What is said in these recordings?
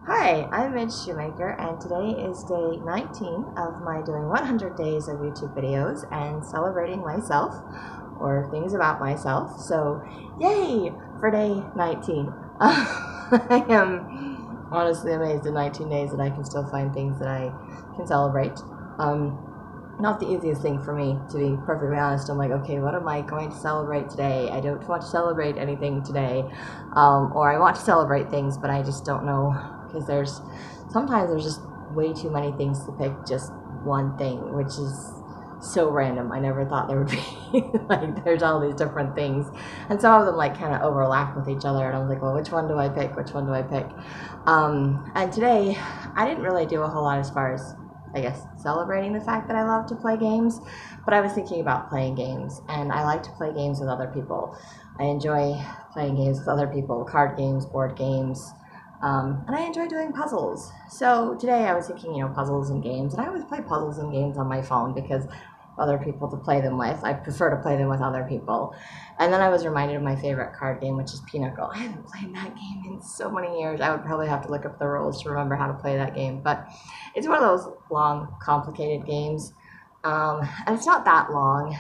Hi, I'm Midge Shoemaker, and today is day 19 of my doing 100 days of YouTube videos and celebrating myself or things about myself. So, yay for day 19. I am honestly amazed in 19 days that I can still find things that I can celebrate. Not the easiest thing for me, to be perfectly honest. I'm like, okay, what am I going to celebrate today? I don't want to celebrate anything today. Or I want to celebrate things, but I just don't know, because sometimes there's just way too many things to pick just one thing, which is so random. I never thought there would be like there's all these different things, and some of them like kind of overlap with each other, and I was like, well, which one do I pick? Which one do I pick? And today I didn't really do a whole lot as far as, I guess, celebrating the fact that I love to play games, but I was thinking about playing games, and I like to play games with other people. I enjoy playing games with other people, card games, board games, and I enjoy doing puzzles. So today I was thinking, puzzles and games, and I always play puzzles and games on my phone because other people to play them with. I prefer to play them with other people. And then I was reminded of my favorite card game, which is Pinnacle. I haven't played that game in so many years. I would probably have to look up the rules to remember how to play that game. But it's one of those long, complicated games. And it's not that long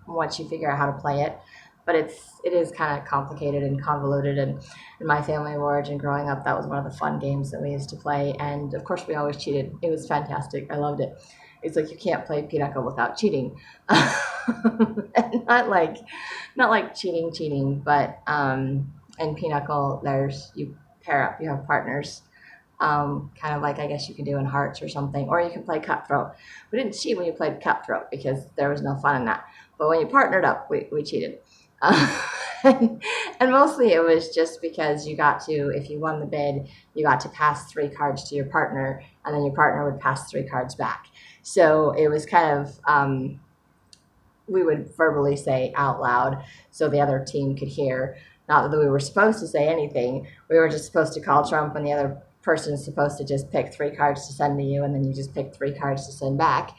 once you figure out how to play it. But it is kind of complicated and convoluted. And in my family of origin growing up, that was one of the fun games that we used to play. And of course, we always cheated. It was fantastic. I loved it. It's like you can't play Pinochle without cheating. And not like cheating, but in Pinochle, you pair up, you have partners. Kind of like, I guess you can do in Hearts or something, or you can play Cutthroat. We didn't cheat when you played Cutthroat because there was no fun in that. But when you partnered up, we cheated. And mostly it was just because you got to, if you won the bid, you got to pass 3 cards to your partner, and then your partner would pass 3 cards back. So it was kind of, we would verbally say out loud so the other team could hear. Not that we were supposed to say anything. We were just supposed to call Trump, and the other person is supposed to just pick 3 cards to send to you, and then you just pick 3 cards to send back.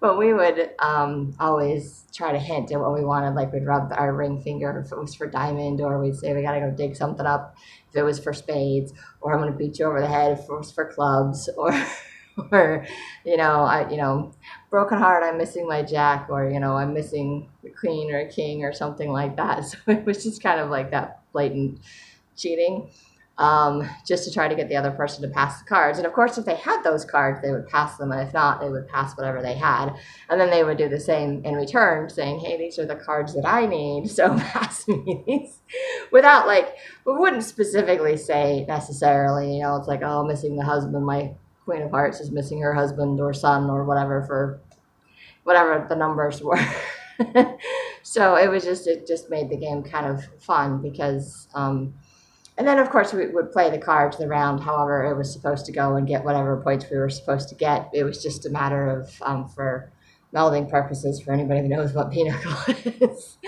But we would always try to hint at what we wanted. Like we'd rub our ring finger if it was for diamond, or we'd say we gotta go dig something up if it was for spades, or I'm gonna beat you over the head if it was for clubs, or or broken heart, I'm missing my jack, or I'm missing the queen or a king or something like that. So it was just kind of like that blatant cheating, just to try to get the other person to pass the cards. And of course, if they had those cards, they would pass them, and if not, they would pass whatever they had, and then they would do the same in return, saying, hey, these are the cards that I need, so pass me these. Without, like, we wouldn't specifically say necessarily, it's like, oh, missing the husband, my Queen of Hearts is missing her husband or son or whatever, for whatever the numbers were. So it just made the game kind of fun because, and then of course we would play the cards the round however it was supposed to go and get whatever points we were supposed to get. It was just a matter of, for melding purposes, for anybody that knows what Pinochle is,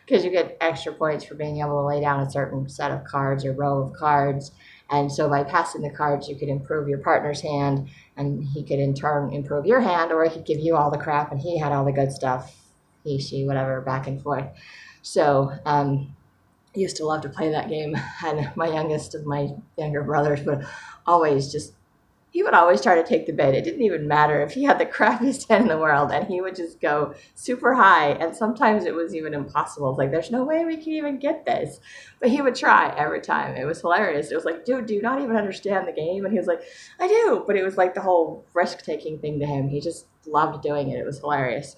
because you get extra points for being able to lay down a certain set of cards or row of cards. And so by passing the cards, you could improve your partner's hand, and he could in turn improve your hand, or he could give you all the crap and he had all the good stuff, he, she, whatever, back and forth. So I used to love to play that game, and my youngest of my younger brothers he would always try to take the bait. It didn't even matter if he had the crappiest hand in the world, and he would just go super high, and sometimes it was even impossible. It's like, there's no way we can even get this. But he would try every time. It was hilarious. It was like, dude, do you not even understand the game? And he was like, I do. But it was like the whole risk-taking thing to him. He just loved doing it. It was hilarious.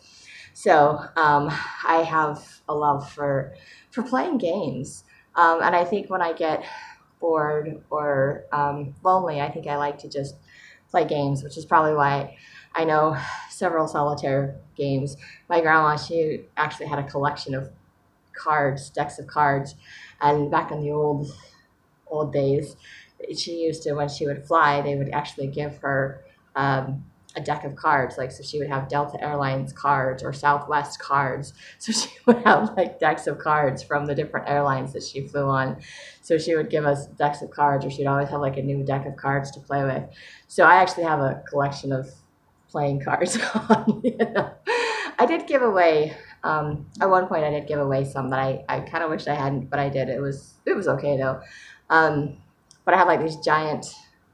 So I have a love for playing games. And I think when I get bored or lonely, I think I like to just play games, which is probably why I know several solitaire games. My grandma, she actually had a collection of cards, decks of cards, and back in the old days, she used to, when she would fly, they would actually give her a deck of cards. Like, so she would have Delta Airlines cards or Southwest cards. So she would have like decks of cards from the different airlines that she flew on. So she would give us decks of cards, or she'd always have like a new deck of cards to play with. So I actually have a collection of playing cards on. I did give away, at one point I did give away some that I kind of wished I hadn't, but I did. It was okay though. but I had like these giant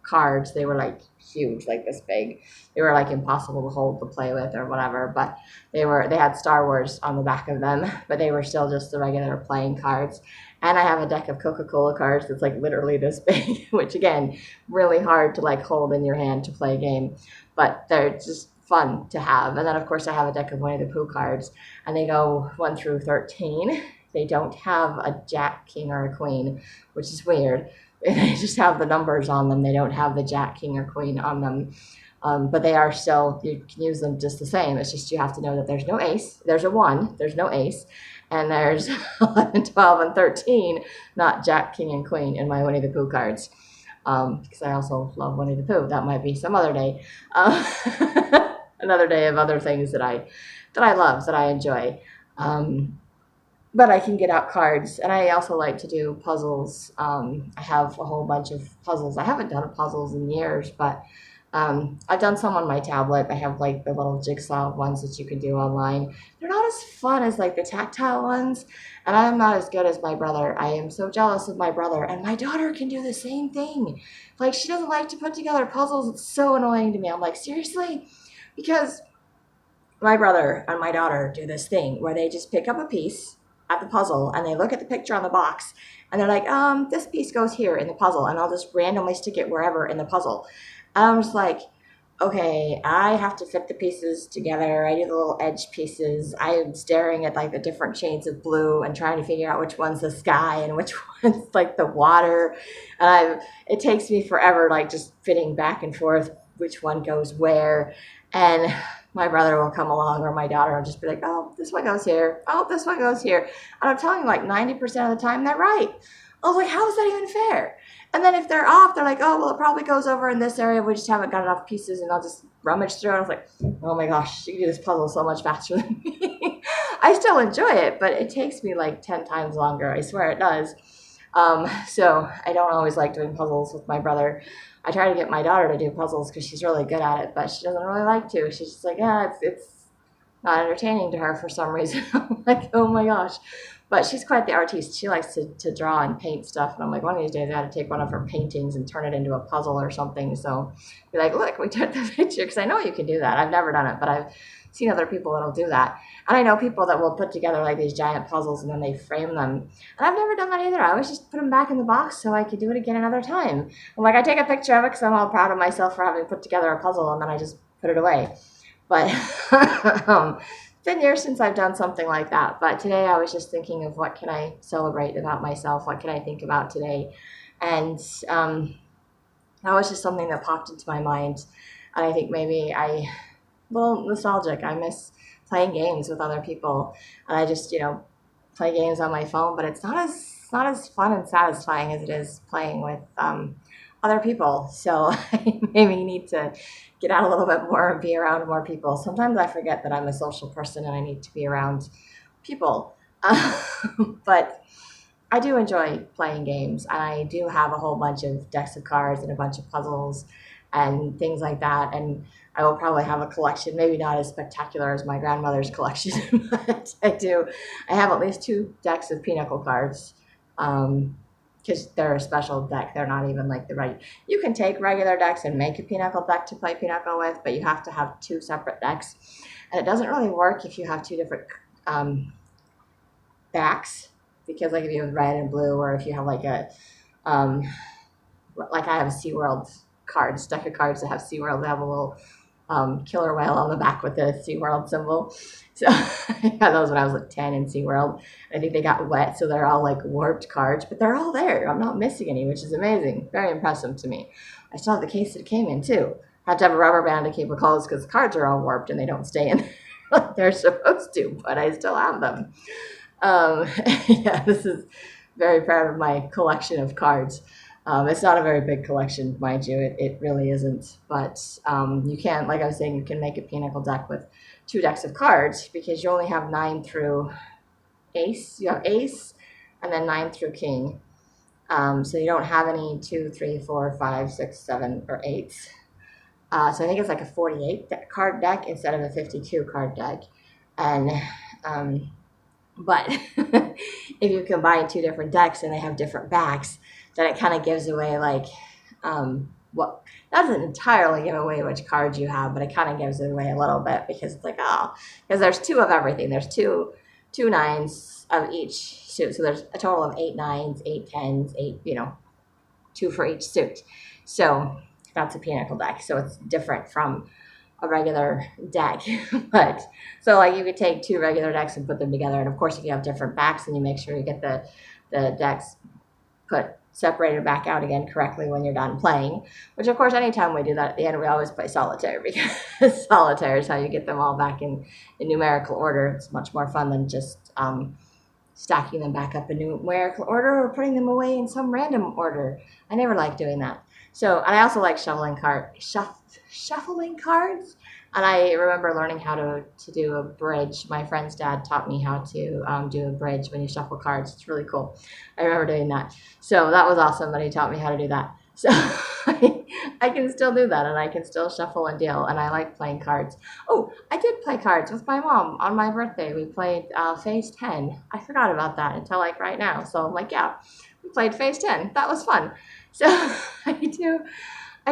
cards. They were like huge, like this big. They were like impossible to hold to play with or whatever, but they had Star Wars on the back of them, but they were still just the regular playing cards. And I have a deck of Coca-Cola cards that's like literally this big, which again, really hard to like hold in your hand to play a game, but they're just fun to have. And then of course I have a deck of Winnie the Pooh cards, and they go 1 through 13. They don't have a Jack, King, or a Queen, which is weird. They just have the numbers on them. They don't have the Jack, King, or Queen on them. But they are still, you can use them just the same. It's just you have to know that there's no ace. There's a 1. There's no ace. And there's 11, 12, and 13, not Jack, King, and Queen in my Winnie the Pooh cards. Because I also love Winnie the Pooh. That might be some other day. Another day of other things that I love, that I enjoy. But I can get out cards, and I also like to do puzzles. I have a whole bunch of puzzles. I haven't done puzzles in years, but I've done some on my tablet. I have like the little jigsaw ones that you can do online. They're not as fun as like the tactile ones, and I'm not as good as my brother. I am so jealous of my brother, and my daughter can do the same thing. Like, she doesn't like to put together puzzles. It's so annoying to me. I'm like, seriously? Because my brother and my daughter do this thing where they just pick up a piece at the puzzle, and they look at the picture on the box, and they're like, this piece goes here in the puzzle, and I'll just randomly stick it wherever in the puzzle. And I'm just like, okay, I have to fit the pieces together. I do the little edge pieces. I am staring at like the different shades of blue and trying to figure out which one's the sky and which one's like the water. And it takes me forever, like just fitting back and forth which one goes where. And my brother will come along, or my daughter will just be like, oh, this one goes here. Oh, this one goes here. And I'm telling you, like 90% of the time, they're right. I was like, how is that even fair? And then if they're off, they're like, oh, well, it probably goes over in this area. We just haven't got enough pieces, and I'll just rummage through. And I was like, oh my gosh, you can do this puzzle so much faster than me. I still enjoy it, but it takes me like 10 times longer. I swear it does. So I don't always like doing puzzles with my brother. I try to get my daughter to do puzzles because she's really good at it, but she doesn't really like to. She's just like, it's not entertaining to her for some reason. I'm like, oh my gosh. But she's quite the artiste. She likes to draw and paint stuff. And I'm like, one of these days I had to take one of her paintings and turn it into a puzzle or something. So be like, look, we took the picture, because I know you can do that. I've never done it, but I've seen other people that'll do that. And I know people that will put together like these giant puzzles and then they frame them. And I've never done that either. I always just put them back in the box so I could do it again another time. I'm like, I take a picture of it because I'm all proud of myself for having put together a puzzle, and then I just put it away. But it's been years since I've done something like that. But today I was just thinking of what can I celebrate about myself? What can I think about today? And that was just something that popped into my mind. And I think maybe a little nostalgic. I miss playing games with other people. And I just, play games on my phone, but it's not as fun and satisfying as it is playing with other people. So I maybe need to get out a little bit more and be around more people. Sometimes I forget that I'm a social person and I need to be around people. But I do enjoy playing games. I do have a whole bunch of decks of cards and a bunch of puzzles and things like that. And I will probably have a collection, maybe not as spectacular as my grandmother's collection, but I have at least 2 decks of Pinnacle cards. Because they're a special deck. They're not even like the right. You can take regular decks and make a Pinnacle deck to play Pinnacle with, but you have to have 2 separate decks. And it doesn't really work if you have 2 different backs, because like if you have red and blue, or if you have like a, like I have a SeaWorld cards, deck of cards that have SeaWorld. They have a little killer whale on the back with the SeaWorld symbol. So I had those when I was like 10 in SeaWorld. I think they got wet, so they're all like warped cards, but they're all there. I'm not missing any, which is amazing. Very impressive to me. I still have the case that it came in too. I have to have a rubber band to keep it closed because the cards are all warped and they don't stay in like they're supposed to, but I still have them. Yeah, this is very proud of my collection of cards. It's not a very big collection, mind you. It really isn't. But you can, like I was saying, you can make a Pinnacle deck with 2 decks of cards, because you only have 9 through ace. You have ace and then 9 through king. So you don't have any 2, 3, 4, 5, 6, 7, or 8s. So I think it's like a 48 card deck instead of a 52 card deck. And but if you combine 2 different decks and they have different backs, then it kind of gives away like, well, doesn't entirely give away which cards you have, but it kind of gives it away a little bit because it's like, oh, because there's 2 of everything. There's two 9s of each suit. So there's a total of 8 9s, 8 10s, 8, 2 for each suit. So that's a Pinnacle deck. So it's different from a regular deck. But so like you could take 2 regular decks and put them together. And of course, if you have different backs, then you make sure you get the decks separated back out again correctly when you're done playing, which of course anytime we do that at the end we always play solitaire, because solitaire is how you get them all back in numerical order. It's much more fun than just stacking them back up in numerical order or putting them away in some random order. I never like doing that. So, and I also like shuffling cards. And I remember learning how to do a bridge. My friend's dad taught me how to do a bridge when you shuffle cards. It's really cool. I remember doing that. So that was awesome that he taught me how to do that. So I can still do that, and I can still shuffle and deal, and I like playing cards. Oh, I did play cards with my mom on my birthday. We played Phase 10. I forgot about that until like right now. So I'm like, yeah, we played Phase 10. That was fun. So I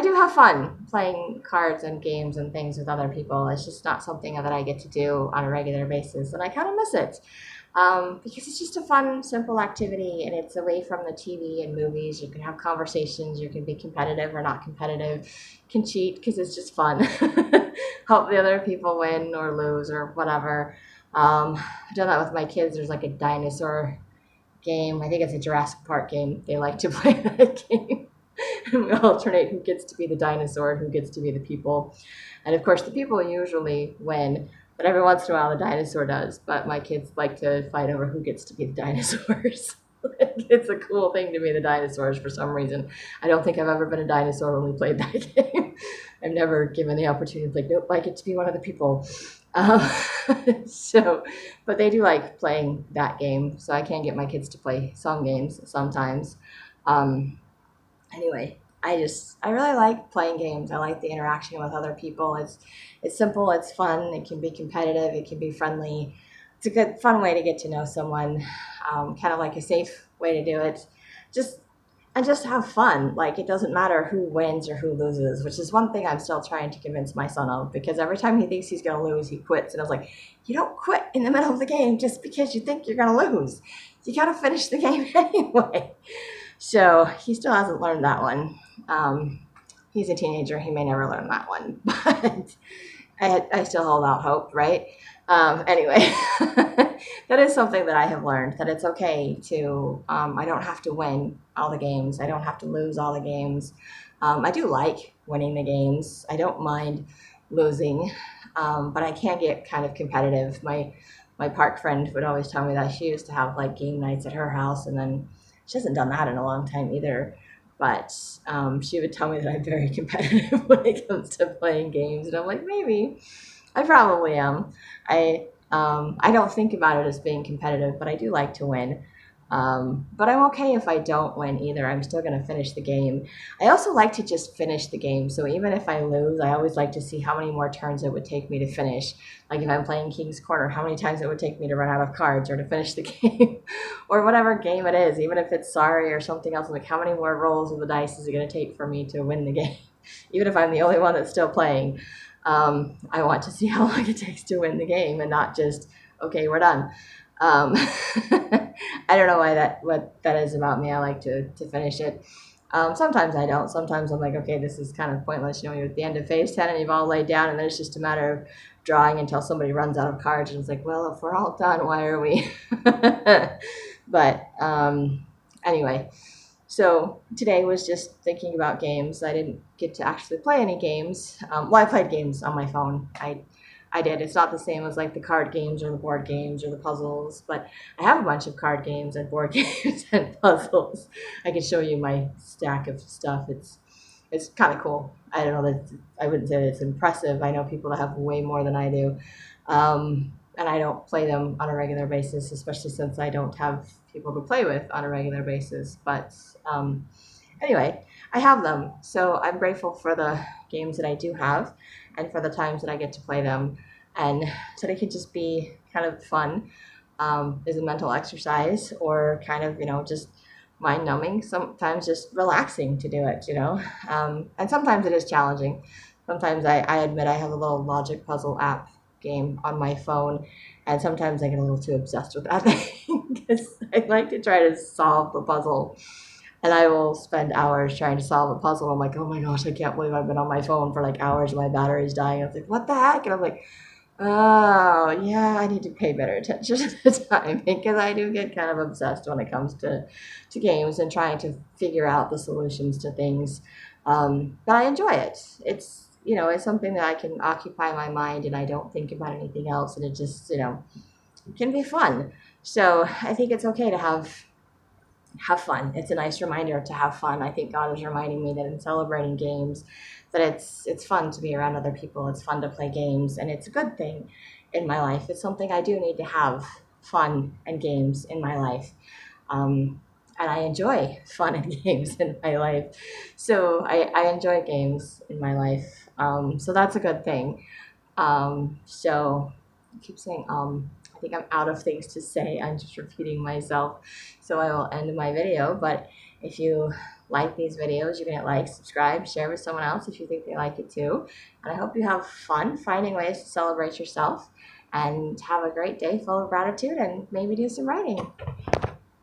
do have fun playing cards and games and things with other people. It's just not something that I get to do on a regular basis, and I kind of miss it because it's just a fun, simple activity, and it's away from the TV and movies. You can have conversations. You can be competitive or not competitive. You can cheat because it's just fun. Help the other people win or lose or whatever. I've done that with my kids. There's like a dinosaur game. I think it's a Jurassic Park game. They like to play that game. And we alternate who gets to be the dinosaur and who gets to be the people. And of course, the people usually win, but every once in a while the dinosaur does. But my kids like to fight over who gets to be the dinosaurs. It's a cool thing to be the dinosaurs for some reason. I don't think I've ever been a dinosaur when we played that game. I've never given the opportunity, like, nope, I get to be one of the people. But they do like playing that game, so I can get my kids to play some games sometimes. Anyway, I really like playing games. I like the interaction with other people. It's simple, it's fun, it can be competitive, it can be friendly. It's a good, fun way to get to know someone, kind of like a safe way to do it. Just have fun. Like, it doesn't matter who wins or who loses, which is one thing I'm still trying to convince my son of, because every time he thinks he's going to lose, he quits. And I was like, you don't quit in the middle of the game just because you think you're going to lose. You got to finish the game anyway. So he still hasn't learned that one. He's a teenager. He may never learn that one, but I still hold out hope, right? Anyway, that is something that I have learned, that it's okay to, I don't have to win all the games. I don't have to lose all the games. I do like winning the games. I don't mind losing, but I can get kind of competitive. My park friend would always tell me that she used to have like game nights at her house, and then she hasn't done that in a long time either. But she would tell me that I'm very competitive when it comes to playing games, and I'm like, maybe. I probably am. I don't think about it as being competitive, but I do like to win. But I'm okay if I don't win either. I'm still going to finish the game. I also like to just finish the game. So even if I lose, I always like to see how many more turns it would take me to finish. Like if I'm playing King's Corner, how many times it would take me to run out of cards or to finish the game, or whatever game it is. Even if it's Sorry or something else, like how many more rolls of the dice is it going to take for me to win the game? Even if I'm the only one that's still playing, I want to see how long it takes to win the game, and not just, okay, we're done. I don't know what that is about me. I like to finish it. Sometimes I don't. Sometimes I'm like, okay, this is kind of pointless. You're at the end of phase 10 and you've all laid down, and then it's just a matter of drawing until somebody runs out of cards, and it's like, well, if we're all done, why are we? But anyway, so today was just thinking about games. I didn't get to actually play any games. Well, I played games on my phone. I did. It's not the same as like the card games or the board games or the puzzles, but I have a bunch of card games and board games and puzzles. I can show you my stack of stuff. It's kind of cool. I don't know that I wouldn't say that it's impressive. I know people that have way more than I do, and I don't play them on a regular basis, especially since I don't have people to play with on a regular basis. But anyway, I have them, so I'm grateful for the games that I do have, and for the times that I get to play them, and so they can just be kind of fun, as a mental exercise, or kind of, just mind numbing, sometimes just relaxing to do it, and sometimes it is challenging. Sometimes I admit I have a little logic puzzle app game on my phone, and sometimes I get a little too obsessed with that thing because I like to try to solve the puzzle, and I will spend hours trying to solve a puzzle. I'm like, oh my gosh, I can't believe I've been on my phone for like hours and my battery's dying. I was like, what the heck? And I'm like, oh, yeah, I need to pay better attention to the time because I do get kind of obsessed when it comes to games and trying to figure out the solutions to things. But I enjoy it. It's something that I can occupy my mind and I don't think about anything else, and it just, can be fun. So I think it's okay to have fun. It's a nice reminder to have fun. I think God is reminding me that in celebrating games, that it's fun to be around other people. It's fun to play games, and it's a good thing in my life. It's something I do need to have fun and games in my life. And I enjoy fun and games in my life. So I enjoy games in my life. So that's a good thing. So I keep saying, I think I'm out of things to say. I'm just repeating myself. So I will end my video. But if you like these videos, you can hit like, subscribe, share with someone else if you think they like it too. And I hope you have fun finding ways to celebrate yourself and have a great day full of gratitude and maybe do some writing.